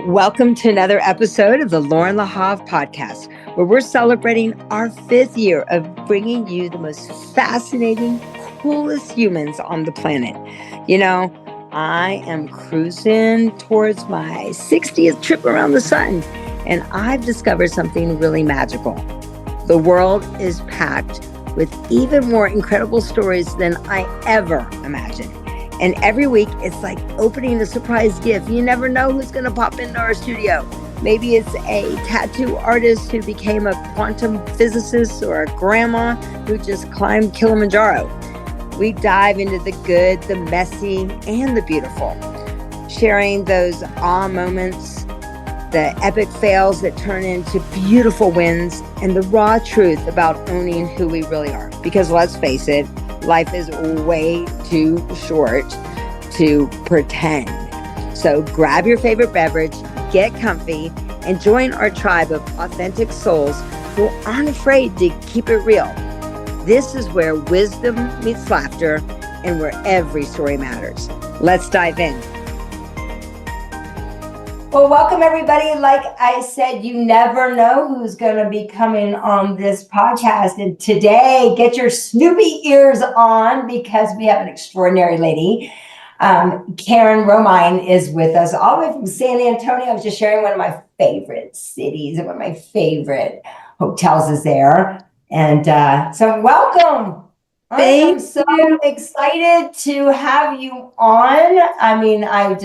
Welcome to another episode of the Loren Lahav podcast, where we're celebrating our 5th year of bringing you the most fascinating, coolest humans on the planet. You know, I am cruising towards my 60th trip around the sun, and I've discovered something really magical. The world is packed with even more incredible stories than I ever imagined. And every week, it's like opening a surprise gift. You never know who's going to pop into our studio. Maybe it's a tattoo artist who became a quantum physicist, or a grandma who just climbed Kilimanjaro. We dive into the good, the messy, and the beautiful, sharing those awe moments, the epic fails that turn into beautiful wins, and the raw truth about owning who we really are. Because let's face it, life is way too short to pretend. So grab your favorite beverage, get comfy, and join our tribe of authentic souls who aren't afraid to keep it real. This is where wisdom meets laughter and where every story matters. Let's dive in. Well, welcome everybody. Like I said, you never know who's going to be coming on this podcast. And today, get your Snoopy ears on, because we have an extraordinary lady. Karen Romine is with us all the way from San Antonio. I was just sharing one of my favorite cities, and one of my favorite hotels is there. And so welcome. I'm so excited to have you on. I mean, I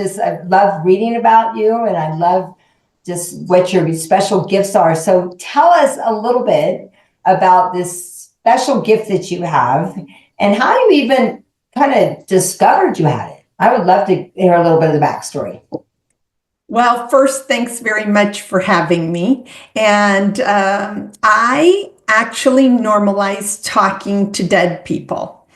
love reading about you, and I love just what your special gifts are. So tell us a little bit about this special gift that you have and how you even kind of discovered you had it. I would love to hear a little bit of the backstory. Well, first, thanks very much for having me. And I actually normalize talking to dead people.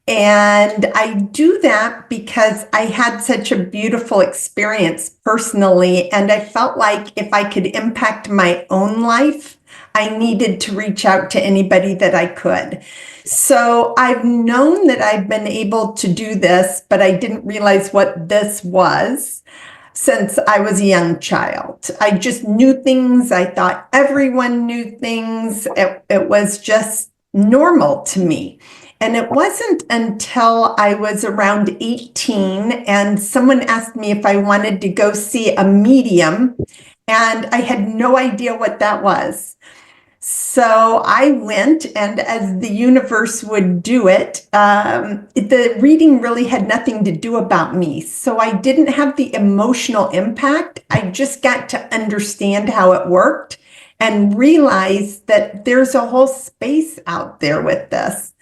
And I do that because I had such a beautiful experience personally. And I felt like if I could impact my own life, I needed to reach out to anybody that I could. So I've known that I've been able to do this, but I didn't realize what this was since I was a young child. I just knew things. I thought everyone knew things. It was just normal to me. And it wasn't until I was around 18 and someone asked me if I wanted to go see a medium, and I had no idea what that was. So I went, and as the universe would do it, the reading really had nothing to do about me. So I didn't have the emotional impact. I just got to understand how it worked and realize that there's a whole space out there with this.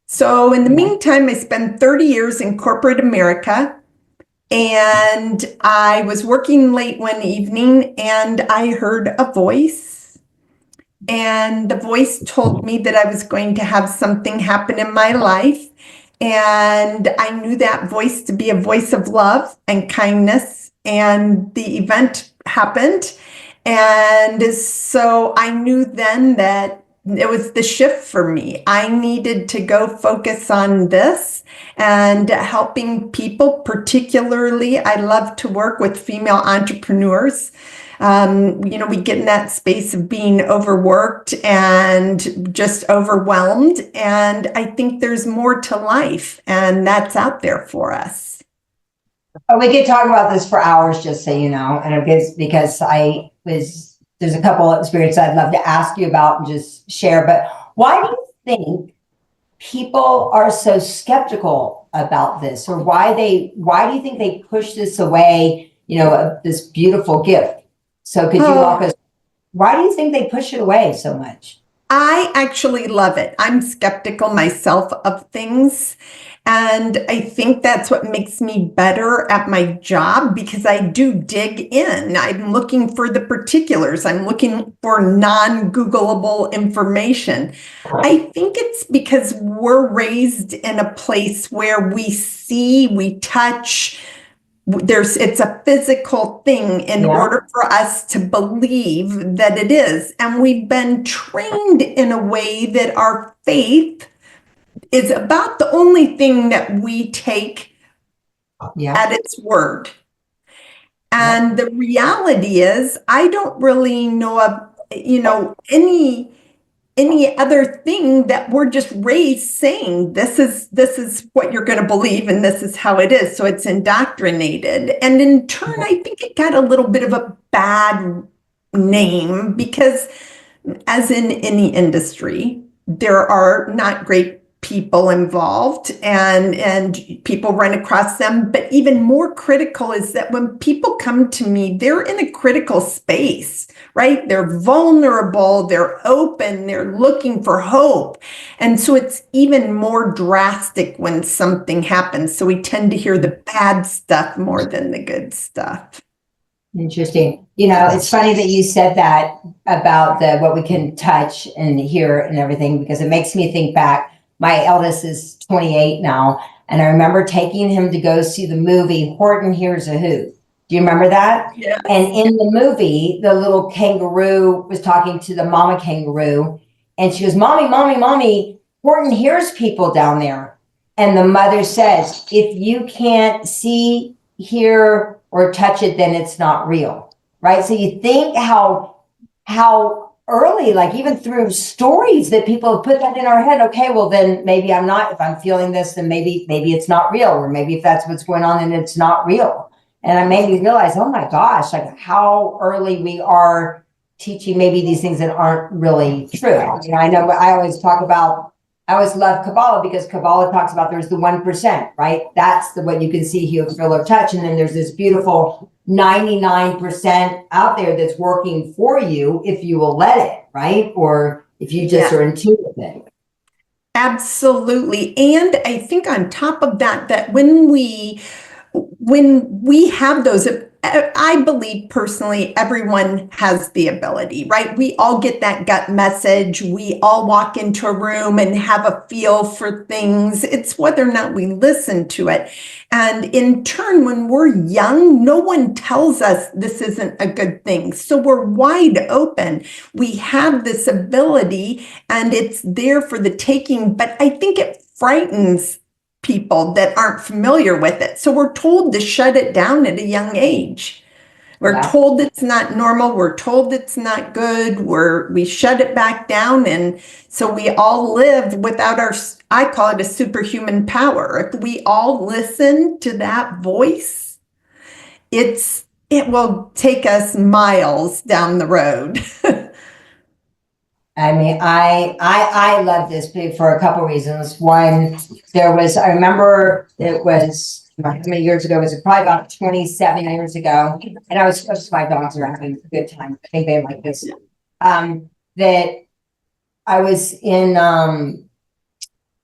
So in the meantime, I spent 30 years in corporate America. And I was working late one evening, and I heard a voice. And the voice told me that I was going to have something happen in my life. And I knew that voice to be a voice of love and kindness. And the event happened. And so I knew then that it was the shift for me. I needed to go focus on this and helping people. Particularly, I love to work with female entrepreneurs. We get in that space of being overworked and just overwhelmed. And I think there's more to life, and that's out there for us. Oh, we could talk about this for hours, just so you know. And it's because there's a couple of experiences I'd love to ask you about and just share. But why do you think people are so skeptical about this? Or why do you think they push this away, this beautiful gift? So could you walk us, why do you think they push it away so much? I actually love it. I'm skeptical myself of things. And I think that's what makes me better at my job, because I do dig in. I'm looking for the particulars. I'm looking for non-Googleable information. I think it's because we're raised in a place where we see, we touch, it's a physical thing in order for us to believe that it is. And we've been trained in a way that our faith is about the only thing that we take at its word. And the reality is, I don't really know of, any other thing that we're just raised saying this is what you're going to believe and this is how it is. So it's indoctrinated. And in turn, I think it got a little bit of a bad name because, as in any industry, there are not great people involved and people run across them. But even more critical is that when people come to me, they're in a critical space, right? They're vulnerable, they're open, they're looking for hope. And so it's even more drastic when something happens. So we tend to hear the bad stuff more than the good stuff. Interesting. It's funny that you said that about what we can touch and hear and everything, because it makes me think back. My eldest is 28 now, and I remember taking him to go see the movie Horton Hears a Who. Do you remember that? Yeah. And in the movie, the little kangaroo was talking to the mama kangaroo, and she goes, "Mommy, mommy, mommy, Horton hears people down there." And the mother says, "If you can't see, hear, or touch it, then it's not real." Right? So you think how early, like even through stories that people have put that in our head. Okay, well then maybe I'm not, if I'm feeling this, then maybe it's not real. Or maybe if that's what's going on, then it's not real. And it made me realize, oh my gosh, like how early we are teaching maybe these things that aren't really true. I know I always love Kabbalah, because Kabbalah talks about there's the 1%, right? That's what you can see, hear, feel, or touch. And then there's this beautiful 99% out there that's working for you if you will let it, right? Or if you just are in tune with it. Absolutely. And I think on top of that when we have those, I believe personally, everyone has the ability, right? We all get that gut message. We all walk into a room and have a feel for things. It's whether or not we listen to it. And in turn, when we're young, no one tells us this isn't a good thing. So we're wide open. We have this ability and it's there for the taking, but I think it frightens people that aren't familiar with it. So we're told to shut it down at a young age. We're told it's not normal. We're told it's not good. We shut it back down. And so we all live without I call it a superhuman power. If we all listen to that voice, it will take us miles down the road. I mean, I love this for a couple reasons. One, I remember it was, how many years ago? Was it probably about 27 years ago? And I was just, my dogs are having a good time. I think they like this. That I was in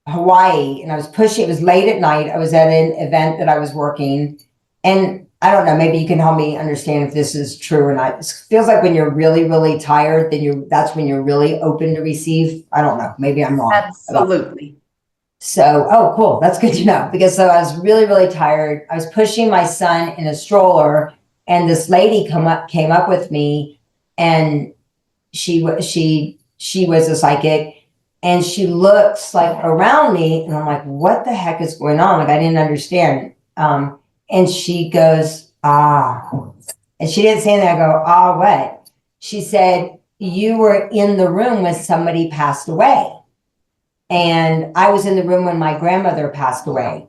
Hawaii and I was pushing, it was late at night. I was at an event that I was working, and I don't know, maybe you can help me understand if this is true or not. It feels like when you're really, really tired, that's when you're really open to receive. I don't know. Maybe I'm wrong. Absolutely. So, oh, cool. That's good to know, because I was really, really tired. I was pushing my son in a stroller, and this lady came up with me, and she was a psychic, and she looks like around me, and I'm like, what the heck is going on? Like, I didn't understand. And she goes, ah. And she didn't say anything. I go, ah, what? She said, you were in the room when somebody passed away. And I was in the room when my grandmother passed away.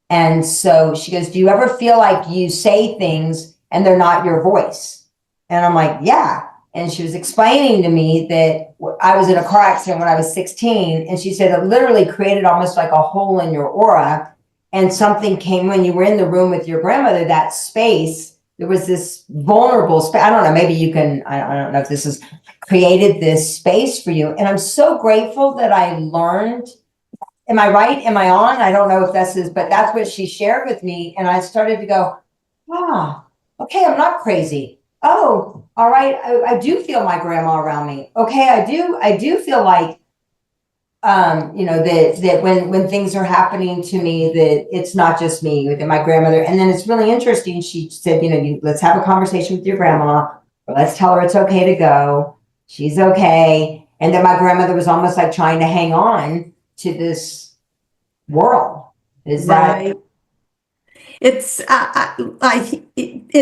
And so she goes, do you ever feel like you say things and they're not your voice? And I'm like, yeah. And she was explaining to me that I was in a car accident when I was 16. And she said it literally created almost like a hole in your aura. And something came when you were in the room with your grandmother, that space, there was this vulnerable space. I don't know, maybe you can, I don't know if this has created this space for you. And I'm so grateful that I learned. Am I right? Am I on? I don't know if this is, but that's what she shared with me. And I started to go, okay, I'm not crazy. Oh, all right. I do feel my grandma around me. Okay, I do feel like, that when things are happening to me, that it's not just me, with my grandmother. And then it's really interesting. She said, let's have a conversation with your grandma, or let's tell her it's okay to go. She's okay. And then my grandmother was almost like trying to hang on to this world. Is that right? It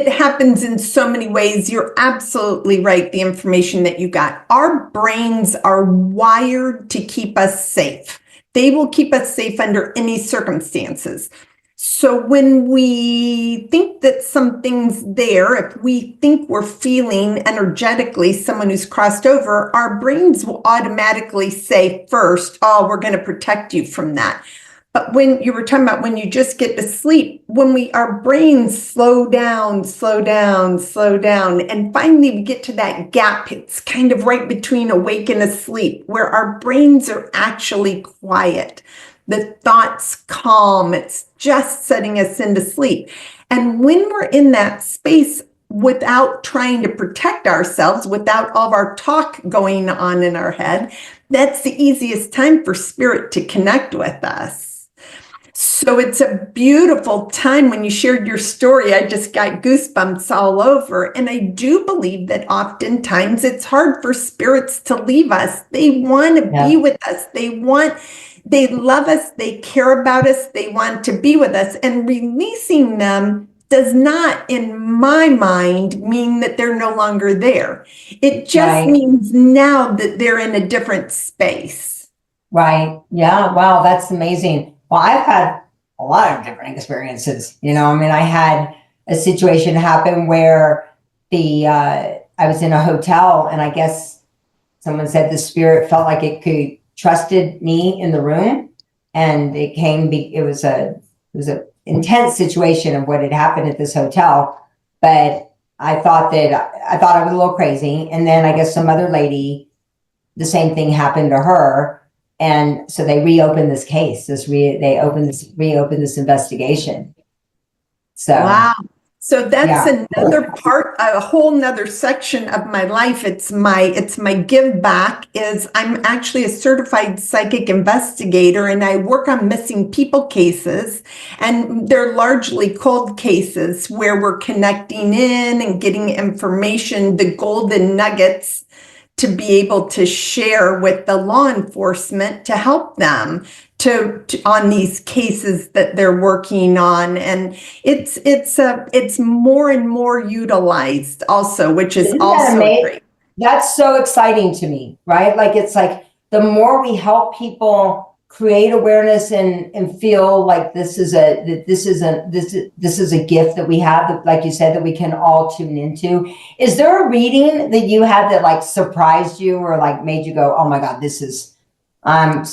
happens in so many ways. You're absolutely right. The information that you got. Our brains are wired to keep us safe. They will keep us safe under any circumstances. So when we think that something's there, if we think we're feeling energetically someone who's crossed over, our brains will automatically say first, oh, we're going to protect you from that. But when you were talking about when you just get to sleep, our brains slow down, and finally we get to that gap. It's kind of right between awake and asleep, where our brains are actually quiet. The thoughts calm. It's just setting us into sleep. And when we're in that space without trying to protect ourselves, without all of our talk going on in our head, that's the easiest time for spirit to connect with us. So it's a beautiful time. When you shared your story, I just got goosebumps all over. And I do believe that oftentimes it's hard for spirits to leave us. They want to be with us. They love us. They care about us. They want to be with us. And releasing them does not, in my mind, mean that they're no longer there. It just means now that they're in a different space. Right. Yeah. Wow. That's amazing. Well, I've had a lot of different experiences. I had a situation happen where I was in a hotel, and I guess someone said the spirit felt like it could trusted me in the room, and it was a intense situation of what had happened at this hotel. But I thought I was a little crazy, and then I guess some other lady, the same thing happened to her. And so they reopened this case. Reopened this investigation. So wow. So that's another part, a whole nother section of my life. It's my give back. I'm actually a certified psychic investigator, and I work on missing people cases, and they're largely cold cases where we're connecting in and getting information, the golden nuggets, to be able to share with the law enforcement to help them to on these cases that they're working on. And it's more and more utilized also, which is also great. That's so exciting to me, right? Like, it's like the more we help people create awareness and feel like this is a gift that we have, that, like you said, that we can all tune into. Is there a reading that you had that like surprised you or like made you go, oh my God, this is all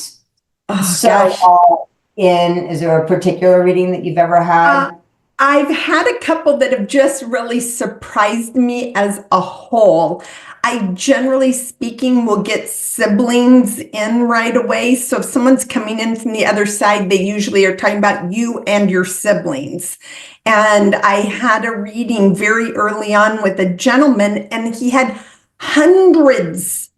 in? Is there a particular reading that you've ever had? I've had a couple that have just really surprised me as a whole. I, generally speaking, will get siblings in right away. So if someone's coming in from the other side, they usually are talking about you and your siblings. And I had a reading very early on with a gentleman, and he had hundreds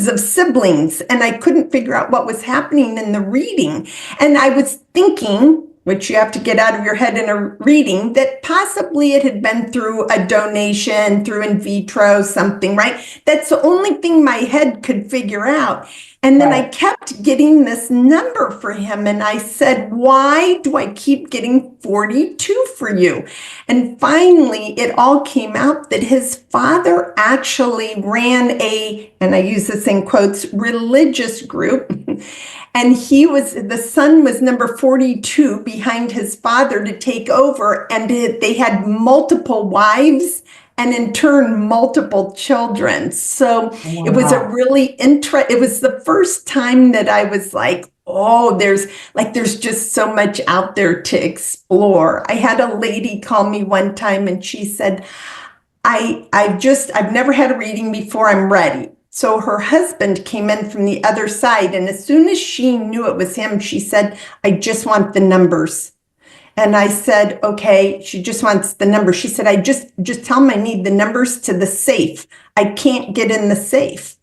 of siblings, and I couldn't figure out what was happening in the reading. And I was thinking, which you have to get out of your head in a reading, that possibly it had been through a donation, through in vitro, something, right? That's the only thing my head could figure out. And then I kept getting this number for him. And I said, why do I keep getting 42 for you? And finally, it all came out that his father actually ran and I use this in quotes, religious group. And the son was number 42 behind his father to take over. And they had multiple wives and in turn, multiple children. So it was a really it was the first time that I was like, oh, there's just so much out there to explore. I had a lady call me one time and she said, I've never had a reading before, I'm ready. So her husband came in from the other side, and as soon as she knew it was him, she said, I just want the numbers. And I said, okay, she just wants the numbers. She said, I just tell him I need the numbers to the safe. I can't get in the safe.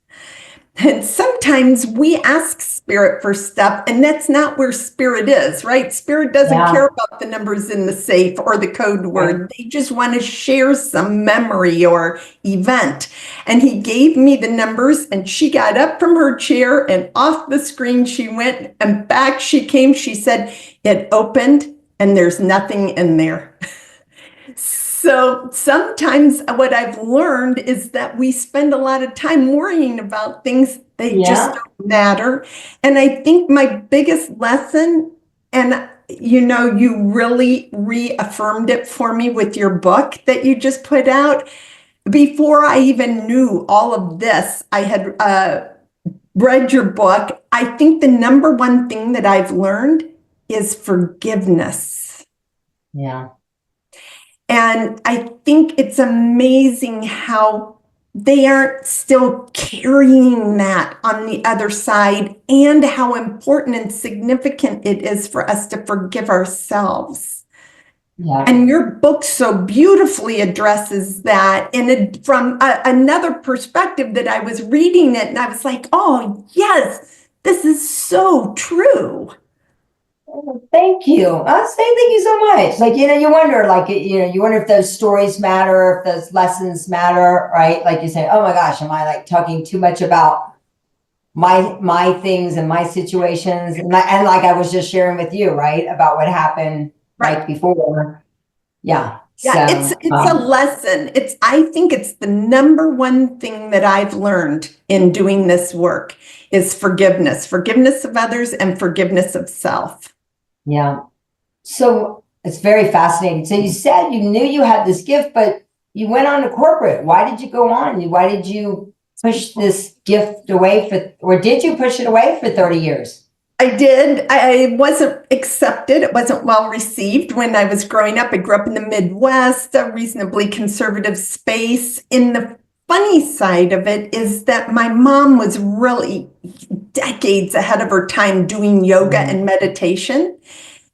And sometimes we ask spirit for stuff, and that's not where spirit is, right? Spirit doesn't care about the numbers in the safe or the code word. They just want to share some memory or event. And he gave me the numbers, and she got up from her chair and off the screen she went, and back she came. She said, it opened and there's nothing in there. So sometimes what I've learned is that we spend a lot of time worrying about things that just don't matter. And I think my biggest lesson, and you really reaffirmed it for me with your book that you just put out. Before I even knew all of this, I had read your book. I think the number one thing that I've learned is forgiveness. Yeah. And I think it's amazing how they aren't still carrying that on the other side, and how important and significant it is for us to forgive ourselves. Yeah. And your book so beautifully addresses that from another perspective that I was reading it, and I was like, oh, yes, this is so true. Thank you. Thank you so much. Like, you wonder, you wonder if those stories matter, if those lessons matter, right? Like you say, oh my gosh, am I like talking too much about my things and my situations? And like I was just sharing with you, right, about what happened right before. Yeah. Yeah, so, it's a lesson. I think it's the number one thing that I've learned in doing this work is forgiveness of others and forgiveness of self. Yeah. So it's very fascinating. So you said you knew you had this gift, but you went on to corporate. Why did you go on? Why did you push this gift away or did you push it away for 30 years? I did. I wasn't accepted. It wasn't well received when I was growing up. I grew up in the Midwest, a reasonably conservative space. In the funny side of it is that my mom was really decades ahead of her time doing yoga and meditation.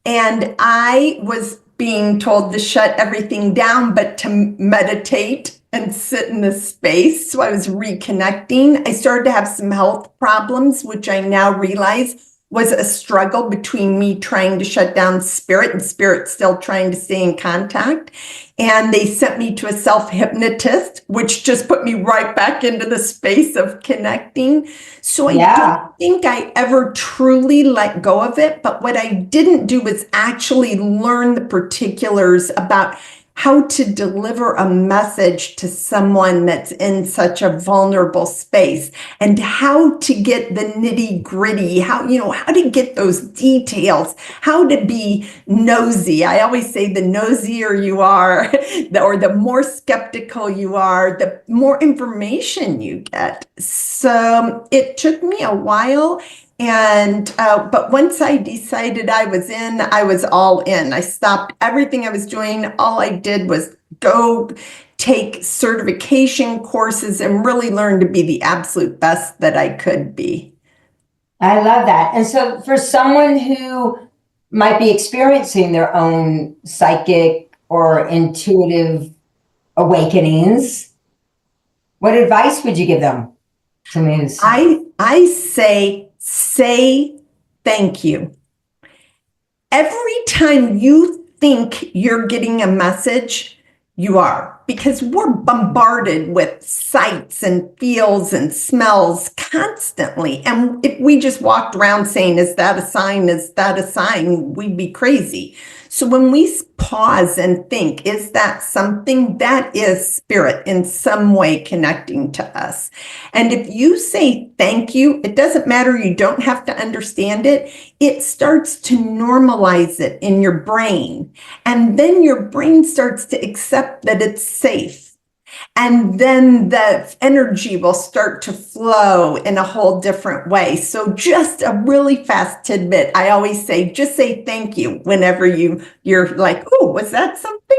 And I was being told to shut everything down, but to meditate and sit in this space. So I was reconnecting. I started to have some health problems, which I now realize was a struggle between me trying to shut down spirit and spirit still trying to stay in contact. And they sent me to a self-hypnotist, which just put me right back into the space of connecting. So I don't think I ever truly let go of it. But what I didn't do was actually learn the particulars about how to deliver a message to someone that's in such a vulnerable space, and how to get the nitty gritty, how to get those details, how to be nosy. I always say the nosier you are, or the more skeptical you are, the more information you get. So it took me a while. And but once I decided I was in, I was all in. I stopped everything I was doing. All I did was go take certification courses and really learn to be the absolute best that I could be. I love that. And so for someone who might be experiencing their own psychic or intuitive awakenings, what advice would you give them? I say thank you. Every time you think you're getting a message, you are, because we're bombarded with sights and feels and smells constantly. And if we just walked around saying, is that a sign? Is that a sign? We'd be crazy. So when we pause and think, is that something? That is spirit in some way connecting to us. And if you say thank you, it doesn't matter. You don't have to understand it. It starts to normalize it in your brain. And then your brain starts to accept that it's safe. And then the energy will start to flow in a whole different way. So just a really fast tidbit. I always say, just say thank you whenever you're like, oh, was that something?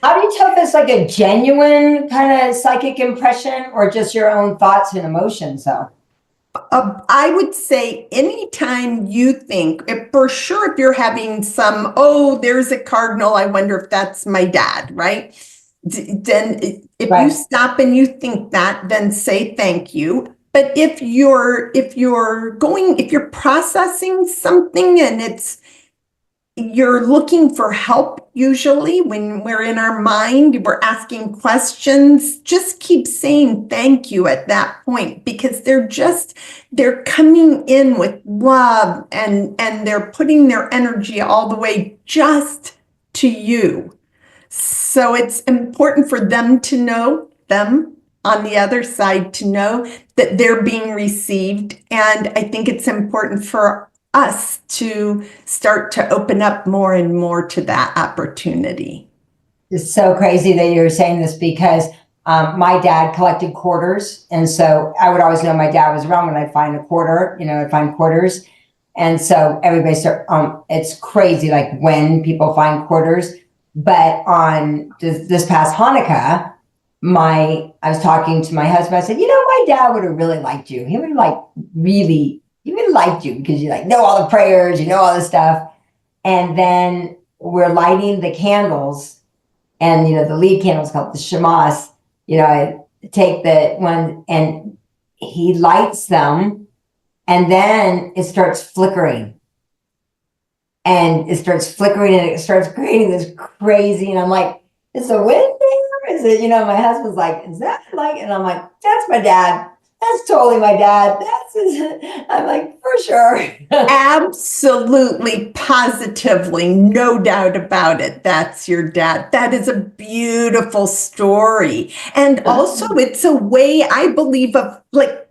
How do you tell if it's like a genuine kind of psychic impression or just your own thoughts and emotions, though? I would say anytime you think, for sure, if you're having some, oh, there's a cardinal, I wonder if that's my dad, right? Then if you stop and you think that, then say thank you. But if you're processing something and you're looking for help, usually when we're in our mind, we're asking questions, just keep saying thank you at that point, because they're coming in with love, and they're putting their energy all the way just to you. So it's important for them to know, them on the other side to know that they're being received. And I think it's important for us to start to open up more and more to that opportunity. It's so crazy that you're saying this, because my dad collected quarters. And so I would always know my dad was around when I'd find a quarter, I'd find quarters. And so everybody it's crazy, like when people find quarters. But on this past Hanukkah, I was talking to my husband. I said, my dad would have really liked you. He would have he would have liked you, because you know all the prayers, all this stuff. And then we're lighting the candles, and the lead candle is called the Shemas. I take the one, and he lights them, and then it starts flickering. And it starts flickering, and it starts creating this crazy, and I'm like, is it a wind thing? Or is it, my husband's like, is that and I'm like, that's my dad. That's totally my dad. I'm like, for sure. Absolutely, positively, no doubt about it. That's your dad. That is a beautiful story. And also, it's a way, I believe, of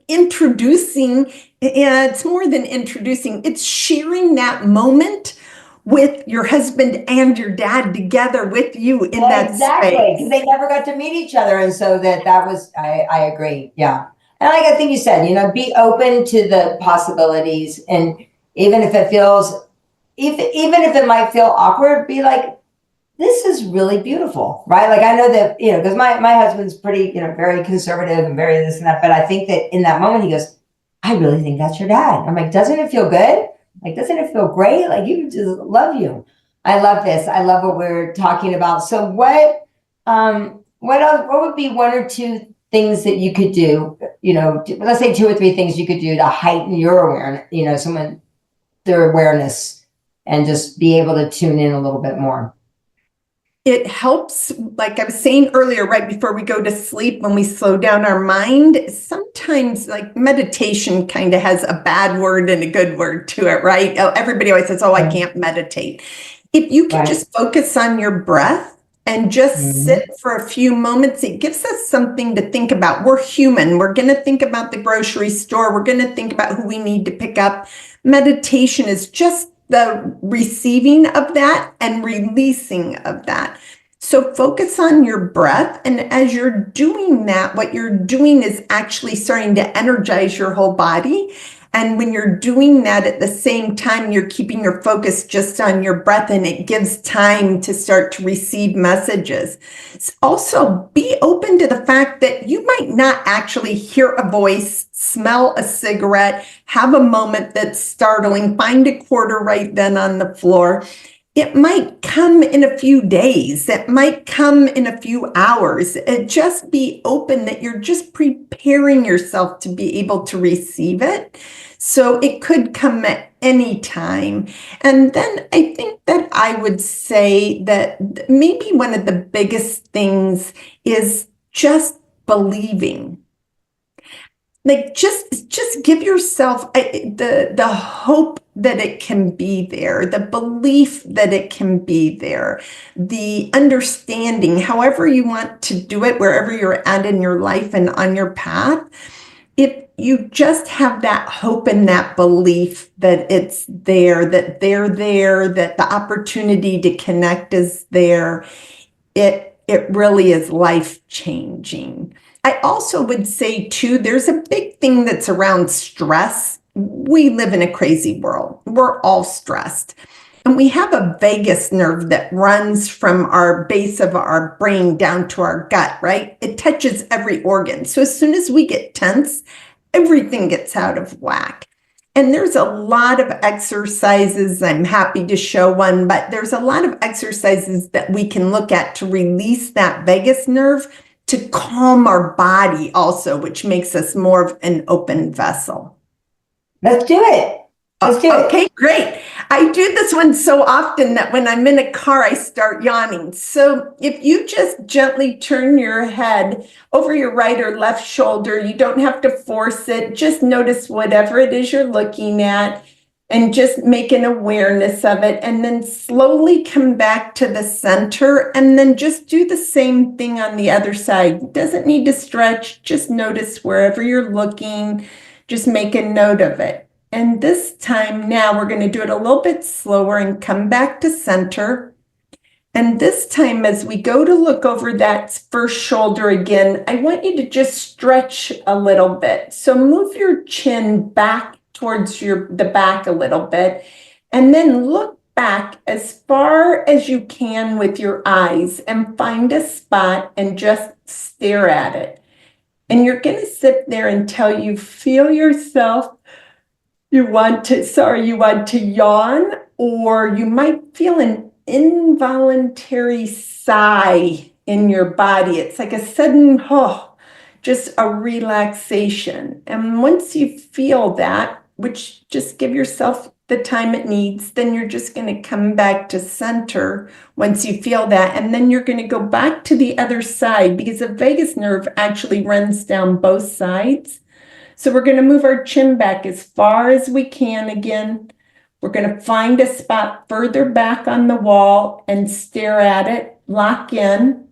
introducing, it's more than introducing, it's sharing that moment with your husband and your dad together with you in that exactly, space. because they never got to meet each other. And so that was, I agree. Yeah. And like I think you said, be open to the possibilities. And even if it feels, even if it might feel awkward, be like, this is really beautiful, right? Like I know that, because my husband's pretty, very conservative and very this and that. But I think that in that moment, he goes, I really think that's your dad. I'm like, doesn't it feel good? Like, doesn't it feel great? Like, you just love you. I love this. I love what we're talking about. So what else, what would be one or two things that you could do, let's say 2 or 3 things you could do to heighten your awareness, their awareness, and just be able to tune in a little bit more? It helps, like I was saying earlier, right before we go to sleep, when we slow down our mind. Sometimes meditation kind of has a bad word and a good word to it, right? Everybody always says, I can't meditate. If you can just focus on your breath and just sit for a few moments, it gives us something to think about. We're human. We're going to think about the grocery store. We're going to think about who we need to pick up. Meditation is just the receiving of that and releasing of that. So focus on your breath. And as you're doing that, what you're doing is actually starting to energize your whole body. And when you're doing that at the same time, you're keeping your focus just on your breath, and it gives time to start to receive messages. Also, be open to the fact that you might not actually hear a voice, smell a cigarette, have a moment that's startling, find a quarter right then on the floor. It might come in a few days. It might come in a few hours. Just be open that you're just preparing yourself to be able to receive it. So it could come at any time. And then I think that I would say that maybe one of the biggest things is just believing. Just give yourself the hope that it can be there, the belief that it can be there, the understanding, however you want to do it, wherever you're at in your life and on your path. If you just have that hope and that belief that it's there, that they're there, that the opportunity to connect is there, it really is life-changing. I also would say, too, there's a big thing that's around stress. We live in a crazy world. We're all stressed. And we have a vagus nerve that runs from our base of our brain down to our gut, right? It touches every organ. So as soon as we get tense, everything gets out of whack. And there's a lot of exercises. I'm happy to show one, but there's a lot of exercises that we can look at to release that vagus nerve, to calm our body also, which makes us more of an open vessel. Let's do it. Let's do it. Okay, great. I do this one so often that when I'm in a car, I start yawning. So if you just gently turn your head over your right or left shoulder, you don't have to force it. Just notice whatever it is you're looking at and just make an awareness of it. And then slowly come back to the center and then just do the same thing on the other side. It doesn't need to stretch. Just notice wherever you're looking. Just make a note of it. And this time now we're going to do it a little bit slower and come back to center. And this time as we go to look over that first shoulder again, I want you to just stretch a little bit. So move your chin back towards the back a little bit and then look back as far as you can with your eyes and find a spot and just stare at it. And you're going to sit there until you feel yourself you want to yawn, or you might feel an involuntary sigh in your body. It's like a sudden, just a relaxation. And once you feel that, which just give yourself the time it needs, then you're just going to come back to center once you feel that. And then you're going to go back to the other side because the vagus nerve actually runs down both sides. So we're going to move our chin back as far as we can again. We're going to find a spot further back on the wall and stare at it, lock in.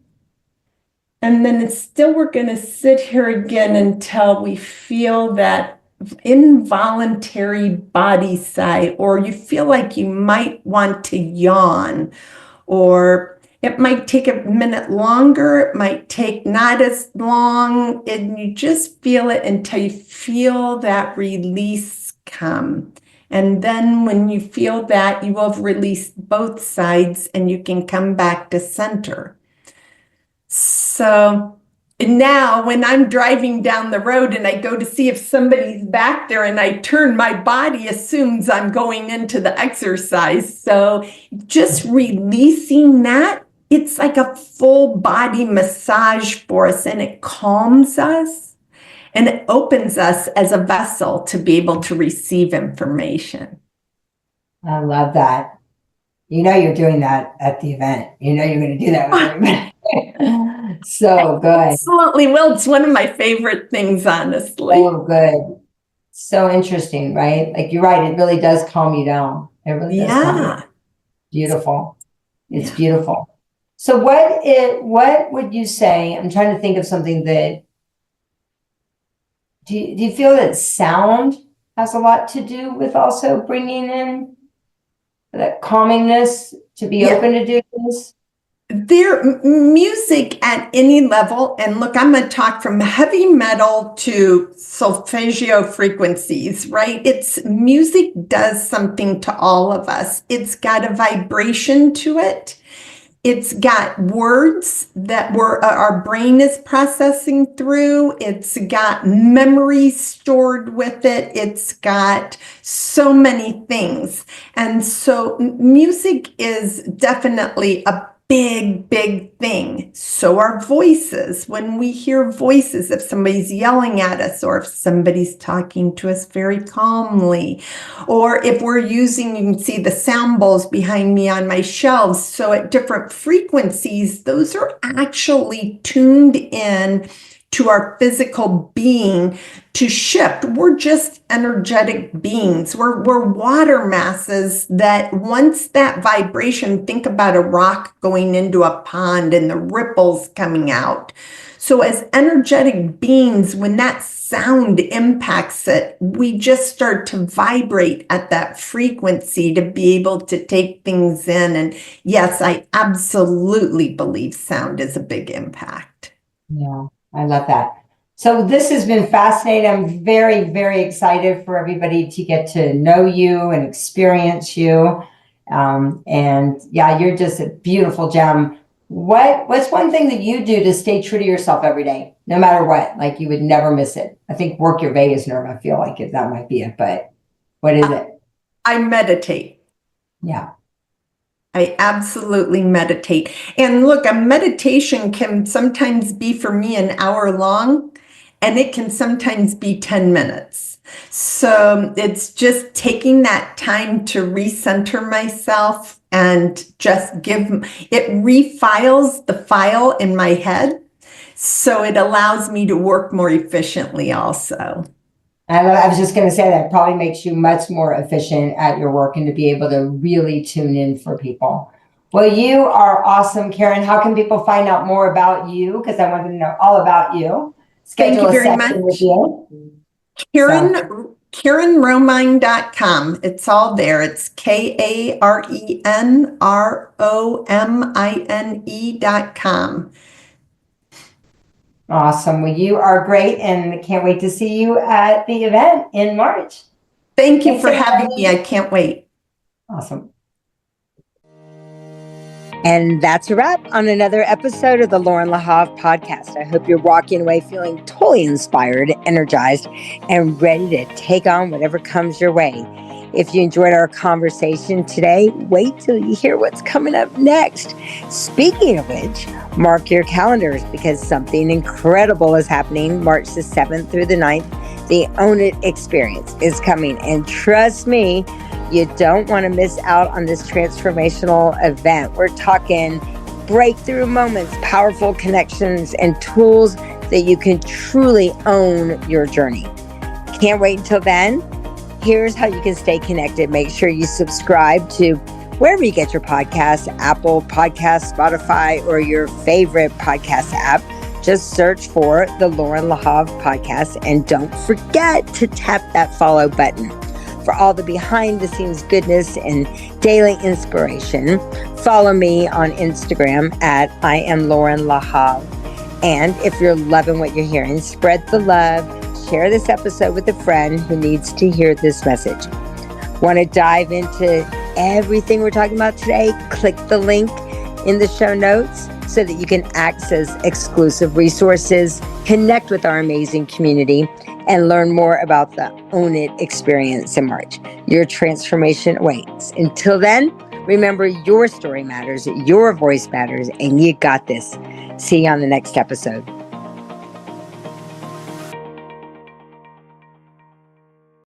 And then we're going to sit here again until we feel that involuntary body sigh, or you feel like you might want to yawn, or it might take a minute longer, it might take not as long, and you just feel it until you feel that release come. And then when you feel that, you will have released both sides and you can come back to center. So now when I'm driving down the road and I go to see if somebody's back there and I turn, my body assumes I'm going into the exercise. So just releasing that, it's like a full body massage for us, and it calms us and it opens us as a vessel to be able to receive information. I love that. You know you're doing that at the event. You know you're going to do that with everybody. So good. Absolutely. Well, it's one of my favorite things, honestly. Oh, good. So interesting, right? Like you're right. It really does calm you down. It really does calm you down. Beautiful. It's beautiful. So what would you say? I'm trying to think of something that, do you feel that sound has a lot to do with also bringing in that calmingness to be open to do this? Music at any level, and look, I'm going to talk from heavy metal to solfeggio frequencies, right? Music does something to all of us. It's got a vibration to it. It's got words that our brain is processing through. It's got memory stored with it. It's got so many things. And so music is definitely a big, big thing. So are voices. When we hear voices, if somebody's yelling at us or if somebody's talking to us very calmly, or if we're using, you can see the sound bowls behind me on my shelves. So at different frequencies, those are actually tuned in to our physical being to shift. We're just energetic beings. We're water masses that once that vibration, think about a rock going into a pond and the ripples coming out. So as energetic beings, when that sound impacts it, we just start to vibrate at that frequency to be able to take things in. And yes, I absolutely believe sound is a big impact. Yeah. I love that. So this has been fascinating. I'm very, very excited for everybody to get to know you and experience you. And yeah, you're just a beautiful gem. What's one thing that you do to stay true to yourself every day, no matter what? Like you would never miss it. I think work your vagus nerve. I feel like that might be it, but what is it? I meditate. Yeah. I absolutely meditate. And look, a meditation can sometimes be for me an hour long. and it can sometimes be 10 minutes. So it's just taking that time to recenter myself and just it refiles the file in my head. So it allows me to work more efficiently also. I was just going to say that probably makes you much more efficient at your work and to be able to really tune in for people. Well, you are awesome, Karen. How can people find out more about you? Because I want them to know all about you. Thank you very session much. with you. KarenRomine.com. It's all there. It's KarenRomine.com. Awesome. Well, you are great, and can't wait to see you at the event in March. Thank you for having me. I can't wait. Awesome. And that's a wrap on another episode of the Loren Lahav podcast. I hope you're walking away feeling totally inspired, energized, and ready to take on whatever comes your way. If you enjoyed our conversation today, wait till you hear what's coming up next. Speaking of which, mark your calendars because something incredible is happening March the 7th through the 9th. The Own It experience is coming. And trust me, you don't want to miss out on this transformational event. We're talking breakthrough moments, powerful connections, and tools that you can truly own your journey. Can't wait until then. Here's how you can stay connected. Make sure you subscribe to wherever you get your podcasts, Apple Podcasts, Spotify, or your favorite podcast app. Just search for the Loren Lahav podcast and don't forget to tap that follow button. For all the behind the scenes goodness and daily inspiration, follow me on Instagram at I am Loren Lahav. And if you're loving what you're hearing, spread the love. Share this episode with a friend who needs to hear this message. Want to dive into everything we're talking about today? Click the link in the show notes so that you can access exclusive resources, connect with our amazing community, and learn more about the Own It experience in March. Your transformation awaits. Until then, remember your story matters, your voice matters, and you got this. See you on the next episode.